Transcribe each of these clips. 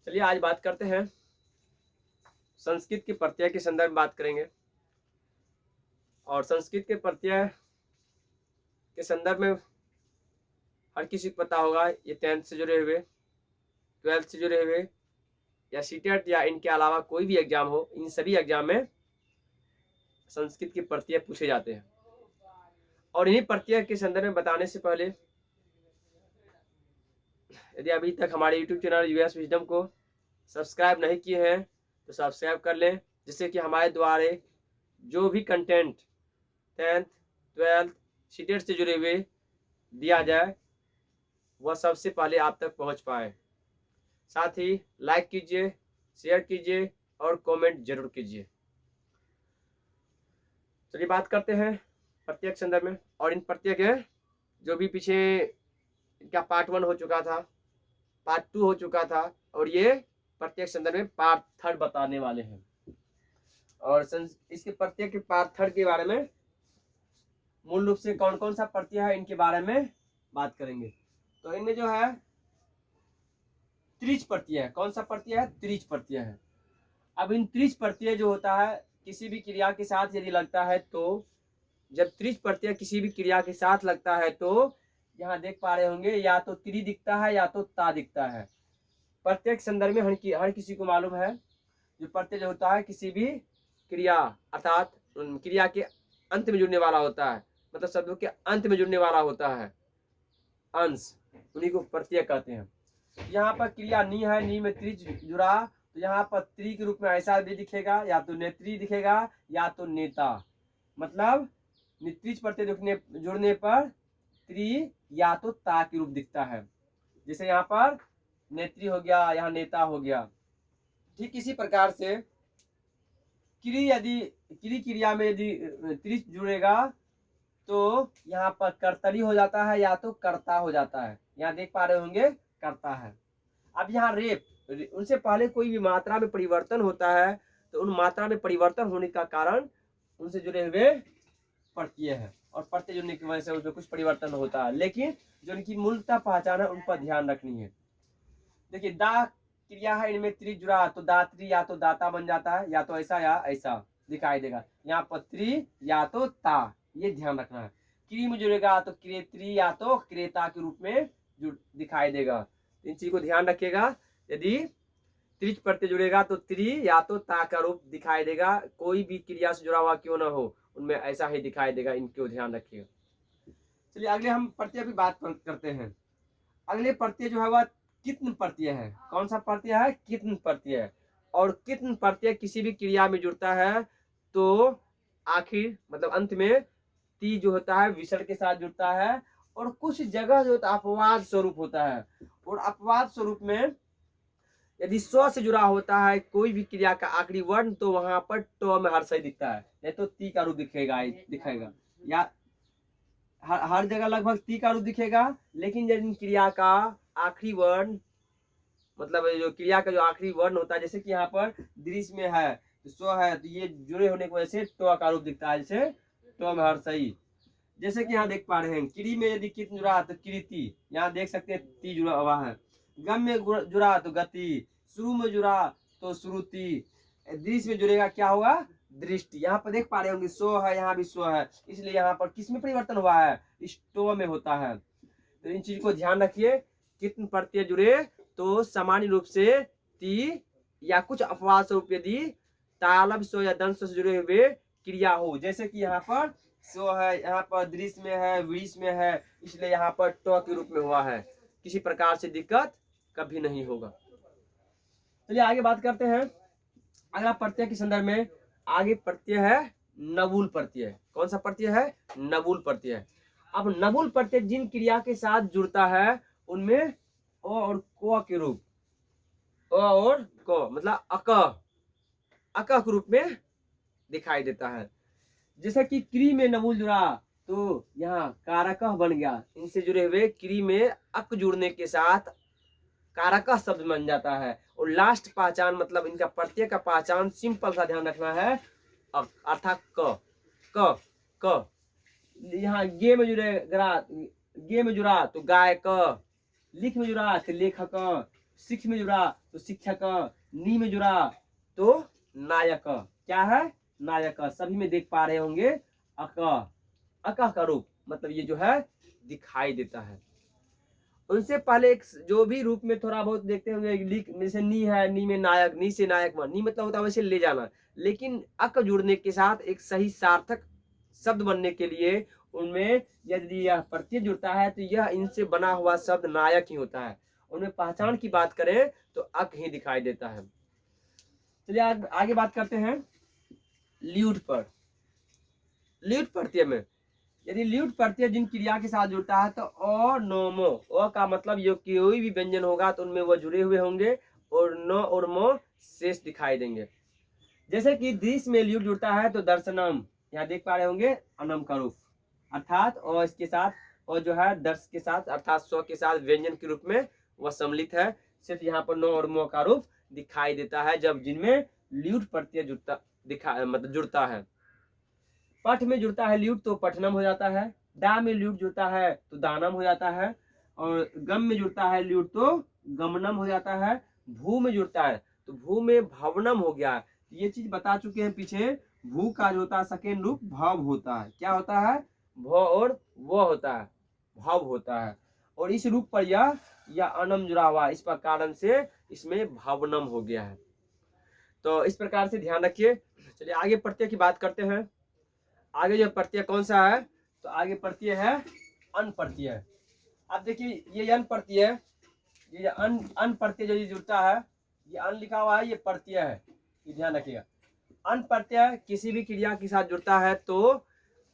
चलिए आज बात करते हैं संस्कृत की प्रत्यय के संदर्भ में बात करेंगे। और संस्कृत के प्रत्यय के संदर्भ में हर किसी को पता होगा, ये 10th से जुड़े हुए, 12th से जुड़े हुए या सीटेट या इनके अलावा कोई भी एग्जाम हो, इन सभी एग्जाम में संस्कृत के प्रत्यय पूछे जाते हैं। और इन्हीं प्रत्यय के संदर्भ में बताने से पहले यदि अभी तक हमारे YouTube चैनल यूएस विजडम को सब्सक्राइब नहीं किए हैं तो सब्सक्राइब कर लें, जिससे कि हमारे द्वारा जो भी कंटेंट 10th 12th सीटेट से जुड़े हुए दिया जाए वह सबसे पहले आप तक पहुंच पाए। साथ ही लाइक कीजिए, शेयर कीजिए और कमेंट जरूर कीजिए। चलिए बात करते हैं प्रत्यय के संदर्भ में। और इन प्रत्यय के जो भी पीछे इनका पार्ट 1 हो चुका था, पार्ट 2 हो चुका था, और ये प्रत्यय के संदर्भ में पार्ट 3 बताने वाले हैं। और इसके प्रत्यय के पार्ट 3 के बारे में मूल रूप से कौन कौन सा प्रत्यय है इनके बारे में बात करेंगे। तो इनमें जो है त्रिज प्रत्यय है। कौन सा प्रत्यय है? त्रिज प्रत्यय है। अब इन त्रिज प्रत्यय जो होता है किसी भी क्रिया के साथ यदि लगता है, तो जब त्रिज प्रत्यय किसी भी क्रिया के साथ लगता है तो यहाँ देख पा रहे होंगे या तो त्रि दिखता है या तो ता दिखता है। प्रत्यय के संदर्भ में हर किसी को मालूम है, जो प्रत्यय जो होता है किसी भी क्रिया अर्थात क्रिया के अंत में जुड़ने वाला होता है, मतलब शब्दों के अंत में जुड़ने वाला होता है, अंश, उन्हीं को प्रत्यय कहते हैं। यहाँ पर क्रिया नी है, नी में त्रिज जुड़ा, तो यहाँ पर त्रि के रूप में ऐसा भी दिखेगा, या तो नेत्री दिखेगा या तो नेता, मतलब त्रिज प्रत्यय जुड़ने पर त्रि या तो ता के रूप दिखता है। जैसे यहाँ पर नेत्री हो गया, यहाँ नेता हो गया। ठीक इसी प्रकार से क्रिया में यदि त्रिज जुड़ेगा तो यहाँ पर कर्तरी हो जाता है या तो कर्ता हो जाता है। यहाँ देख पा रहे होंगे कर्ता है। अब यहाँ रेप, उनसे पहले कोई भी मात्रा में परिवर्तन होता है तो उन मात्रा में परिवर्तन होने का कारण उनसे जुड़े हुए प्रत्यय है, और प्रत्यय जुड़ने की वजह से उसमें कुछ परिवर्तन होता है, लेकिन जो इनकी मूलतः पहचान है उन पर ध्यान रखनी है। देखिए दा क्रिया है, इनमें त्रि जुड़ा तो दात्री या तो दाता बन जाता है, या तो ऐसा या ऐसा दिखाई देगा। यहाँ पर त्रि या तो ता, ये ध्यान रखना है। क्री में जुड़ेगा तो क्रेत्री या तो क्रेता के रूप में दिखाई देगा। इन चीज को ध्यान रखिएगा। यदि त्रिज प्रत्यय जुड़ेगा तो त्रि या तो ता का रूप दिखाई देगा, कोई भी क्रिया से जुड़ा हुआ क्यों ना हो उनमें ऐसा ही दिखाई देगा। इनको ध्यान रखिएगा। चलिए अगले हम प्रत्यय की बात करते हैं। अगले प्रत्यय जो है वह कित्न प्रत्यय है। कौन सा प्रत्यय है? कित्न प्रत्यय है। और कित्न प्रत्यय किसी भी क्रिया में जुड़ता है तो आखिर मतलब अंत में ती जो होता है विसर्ग के साथ जुड़ता है, और कुछ जगह जो होता है अपवाद स्वरूप होता है, और अपवाद स्वरूप में यदि स्व से जुड़ा होता है कोई भी क्रिया का आखिरी वर्ण तो वहां पर ट में हर्षई दिखता है, नहीं तो ती का रूप दिखेगा या हर जगह लगभग ती का रूप दिखेगा। लेकिन यदि क्रिया का आखिरी वर्ण मतलब जो क्रिया का जो आखिरी वर्ण होता है, जैसे कि यहाँ पर दृश्य में है तो स्व है, तो ये जुड़े होने की वजह से ट का रूप दिखता है, जैसे ट में हर्षई। जैसे कि यहाँ देख पा रहे हैं क्री में यदि कित जुड़ा तो कृति, यहाँ देख सकते हैं ती जुड़ा हुआ है। गम में जुड़ा तो गति, शुरू में जुड़ा तो श्रुति, दृश्य में जुड़ेगा क्या होगा? दृष्टि। यहाँ पर देख पा रहे होंगे सो है, यहाँ भी सो है, इसलिए यहाँ पर किस में परिवर्तन हुआ है? स्टो में होता है। तो इन चीज को ध्यान रखिए। कितने प्रत्यय जुड़े तो सामान्य रूप से ती या कुछ अपवाद स्वरूप यदि तालब सो या दंश से जुड़े हुए क्रिया हो, जैसे कि यहाँ पर सो है, यहाँ पर दृश्य में है, वृष में है, इसलिए यहाँ पर ट के रूप में हुआ है। किसी प्रकार से दिक्कत कभी नहीं होगा। चलिए आगे बात करते हैं अगला प्रत्यय के संदर्भ में। आगे प्रत्यय है नबूल प्रत्यय। कौन सा प्रत्यय है? नबूल प्रत्यय। अब नबूल प्रत्यय जिन क्रिया के साथ जुड़ता है उनमें अ और क के रूप, अ और क मतलब अक के रूप में दिखाई देता है। जैसे कि क्री में नबूल जुड़ा तो यहाँ कारक बन गया। इनसे जुड़े हुए क्री में अक जुड़ने के साथ कारक शब्द बन जाता है। और लास्ट पहचान मतलब इनका प्रत्यय का पहचान सिंपल सा ध्यान रखना है, अर्थात क क क। यहाँ गे में जुड़ा तो गाय क, लिख में जुड़ा तो लेखक, सिख में जुड़ा तो शिक्षक, नी में जुड़ा तो नायक। क्या है? नायक। सभी में देख पा रहे होंगे अक, अक का रूप मतलब ये जो है दिखाई देता है। उनसे पहले एक जो भी रूप में थोड़ा बहुत देखते होंगे, जैसे नी है, नी में नायक, नी से नायक नी मतलब होता है वैसे ले जाना, लेकिन अक जुड़ने के साथ एक सही सार्थक शब्द बनने के लिए उनमें यदि यह प्रत्यय जुड़ता है तो यह इनसे बना हुआ शब्द नायक ही होता है। उनमें पहचान की बात करें तो अक ही दिखाई देता है। चलिए आगे बात करते हैं ल्यूट पर। ल्यूट प्रत्यय में यदि ल्यूट प्रत्यय जिन क्रिया के साथ जुड़ता है तो अ नोमो, अ का मतलब ये कोई भी व्यंजन होगा तो उनमें वह जुड़े हुए होंगे और न और मो शेष दिखाई देंगे। जैसे कि दृश्य में ल्यूट जुड़ता है तो दर्शनम, यहाँ देख पा रहे होंगे अनम का रूप, अर्थात और इसके साथ और जो है दर्श के साथ अर्थात स्व के साथ व्यंजन के रूप में वह सम्मिलित है। सिर्फ यहाँ पर न और मो का रूप दिखाई देता है जब जिनमें ल्यूट प्रत्यय जुड़ता है। पठ में जुड़ता है ल्यूट तो पठनम हो जाता है, डा में ल्यूट जुड़ता है तो दानम हो जाता है, और गम में जुड़ता है ल्यूट तो गमनम हो जाता है, भू में जुड़ता है तो भू में भवनम हो गया। ये चीज बता चुके हैं पीछे। भू का जो होता है सेकेंड रूप भव होता है। क्या होता है? भ और वो होता है, भव होता है, और इस रूप पर यह अनम जुड़ा हुआ, इस पर कारण से इसमें भवनम हो गया है। तो इस प्रकार से ध्यान रखिए। चलिए आगे प्रत्यय की बात करते हैं। आगे जो प्रत्यय कौन सा है? तो आगे प्रत्यय है अन प्रत्यय। अब देखिए ये अन प्रत्यय, ये अन प्रत्यय जो जुड़ता है, ये अन लिखा हुआ है, ये प्रत्यय है, ये ध्यान रखिएगा। अन प्रत्यय किसी भी क्रिया के साथ जुड़ता है तो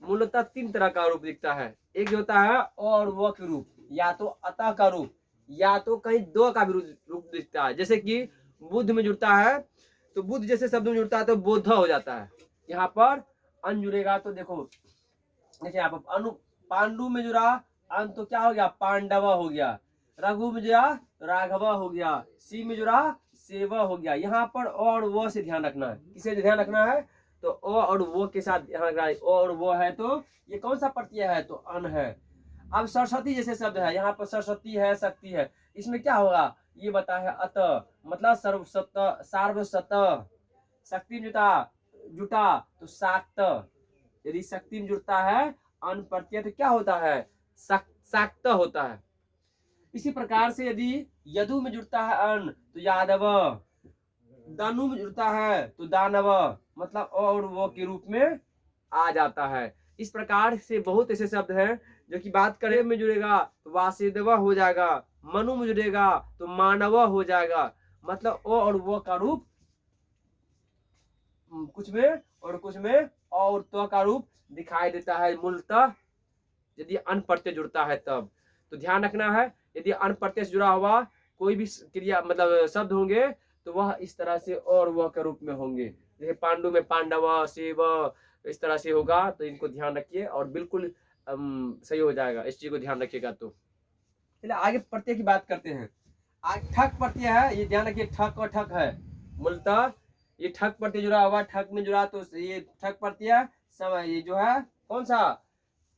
मूलतः तीन तरह का रूप दिखता है। एक जो होता है और वो के रूप, या तो अतः का रूप, या तो कहीं दो का भी रूप दिखता है। जैसे कि बुद्ध में जुड़ता है तो बुद्ध जैसे शब्द में जुड़ता है तो बोध हो जाता है। यहाँ पर अन जुड़ेगा तो देखो, देखिए यहाँ पर अनु पांडु में जुड़ा अन तो क्या हो गया? पांडव हो गया। रघु में जुड़ा राघव हो गया। सी में जुड़ा सेव हो गया। यहाँ पर और वो से ध्यान रखना है। किसे ध्यान रखना है? तो ओ और वो के साथ ध्यान रखना है। ओ और वो है तो ये कौन सा प्रत्यय है? तो अन है। अब सरस्वती जैसे शब्द है, यहाँ पर सरस्वती है, शक्ति है, इसमें क्या होगा? ये बता है अत, मतलब सार्वसत। शक्ति में जुटा तो साक्त। यदि शक्ति में जुड़ता है अन प्रत्यय तो क्या होता है? साक्त होता है। इसी प्रकार से यदि यदु में जुड़ता है अन तो यादव, दानु में जुड़ता है तो दानव, मतलब और वो के रूप में आ जाता है। इस प्रकार से बहुत ऐसे शब्द हैं जो कि बात करें में जुड़ेगा तो वासुदेव हो जाएगा, मनु में जुड़ेगा तो मानव हो जाएगा, मतलब ओ और वो का रूप कुछ में और कुछ में और तो का रूप दिखाई देता है मूलतः यदि अन प्रत्यय जुड़ता है तब। तो ध्यान रखना है, यदि अन प्रत्यय से जुड़ा हुआ कोई भी क्रिया मतलब शब्द होंगे तो वह इस तरह से और वह के रूप में होंगे। जैसे पांडु में पांडव, शिव, इस तरह से होगा। तो इनको ध्यान रखिए और बिल्कुल सही हो जाएगा, इस चीज को ध्यान रखिएगा। तो चलिए आगे प्रत्यय की बात करते हैं। आज ठक प्रत्यय है, ये ध्यान रखिए, ठक और ठक है। मूलतः ये ठक प्रत्यय जुड़ा हुआ, ठक में जुड़ा तो ये ठक प्रत्यय समय, ये जो है कौन सा?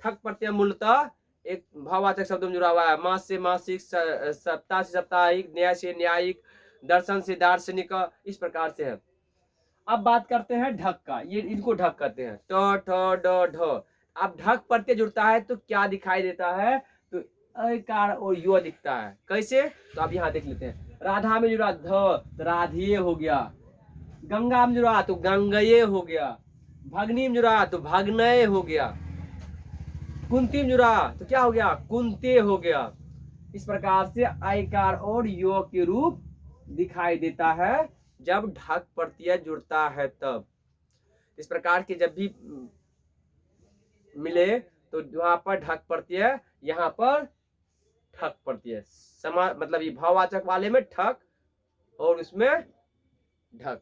ठक प्रत्यय मूलतः एक भाववाचक शब्द में जुड़ा हुआ है। मास से मासिक, सप्ताह से साप्ताहिक, न्याय से न्यायिक, दर्शन से दार्शनिक, इस प्रकार से है। अब बात करते हैं ढक का। ये इनको ढक कहते हैं, ट ठ ड ढ। अब ढक प्रत्यय जुड़ता है तो क्या दिखाई देता है? तो अकार और यो दिखता है। कैसे? तो अब यहाँ देख लेते हैं। राधा में जुड़ा ध तो राधिये हो गया, गंगा में जुड़ा तो गंगये हो गया, भगनी में जुड़ा तो भगनय हो गया, कुंती में जुड़ा तो क्या हो गया? कुंते हो गया। इस प्रकार से आयकार और यो के रूप दिखाई देता है जब ढक प्रत्यय जुड़ता है तब। इस प्रकार के जब भी मिले तो वहां पर ढक प्रत्यय, यहाँ पर ठक प्रत्यय, मतलब ये भाववाचक वाले में ठक और उसमें ढक।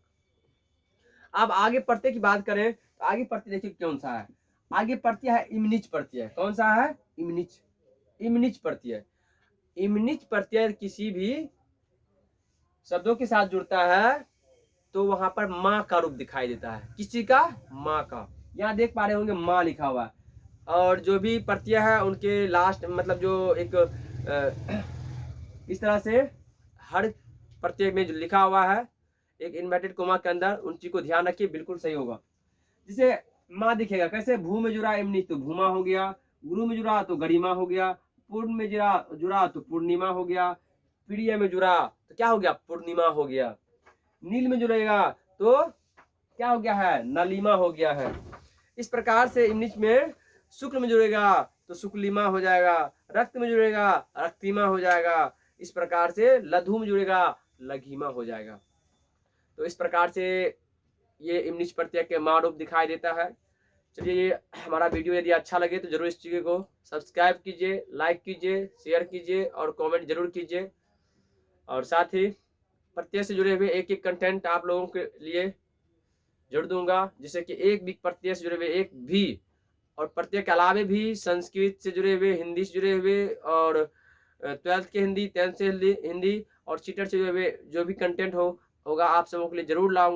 अब आगे प्रत्यय की बात करें तो आगे प्रत्यय देखिए कौन सा है। आगे प्रत्यय है इमनिच प्रत्यय। कौन सा है? इमनिच। इमनिच प्रत्यय, इमनिच प्रत्यय किसी भी शब्दों के साथ जुड़ता है तो वहां पर माँ का रूप दिखाई देता है। किसी का? माँ का। यहाँ देख पा रहे होंगे माँ लिखा हुआ है। और जो भी प्रत्यय है उनके लास्ट मतलब जो एक इस तरह से हर प्रत्यय में जो लिखा हुआ है एक इन्वर्टेड कोमा के अंदर, उन चीज को ध्यान रखिए, बिल्कुल सही होगा। जिसे माँ दिखेगा कैसे, भू में जुड़ा इमनी तो भूमा हो गया, गुरु में जुड़ा तो गरिमा हो गया, पूर्ण में जुड़ा तो पूर्णिमा हो गया, प्रिय में जुड़ा तो क्या हो गया, पूर्णिमा हो गया, नील में जुड़ेगा तो क्या हो गया है, नलिमा हो गया है। इस प्रकार से इमनिच में शुक्ल में जुड़ेगा तो शुक्लिमा हो जाएगा, रक्त में जुड़ेगा रक्तिमा हो जाएगा, इस प्रकार से लघु में जुड़ेगा लघिमा हो जाएगा। तो इस प्रकार से ये इमनिच प्रत्यय के मान रूप दिखाई देता है। चलिए, ये हमारा वीडियो यदि अच्छा लगे तो जरूर इस चीज़ को सब्सक्राइब कीजिए, लाइक कीजिए, शेयर कीजिए और कमेंट जरूर कीजिए। और साथ ही प्रत्यय से जुड़े हुए एक एक कंटेंट आप लोगों के लिए जोड़ दूंगा, जिससे कि एक भी प्रत्यय से जुड़े हुए एक भी, और प्रत्यय के अलावे भी संस्कृत से जुड़े हुए, हिंदी से जुड़े हुए, और 12th के हिंदी, 10th से हिंदी और चीटर से जुड़े हुए जो भी कंटेंट होगा आप सबों के लिए जरूर लाऊंगा।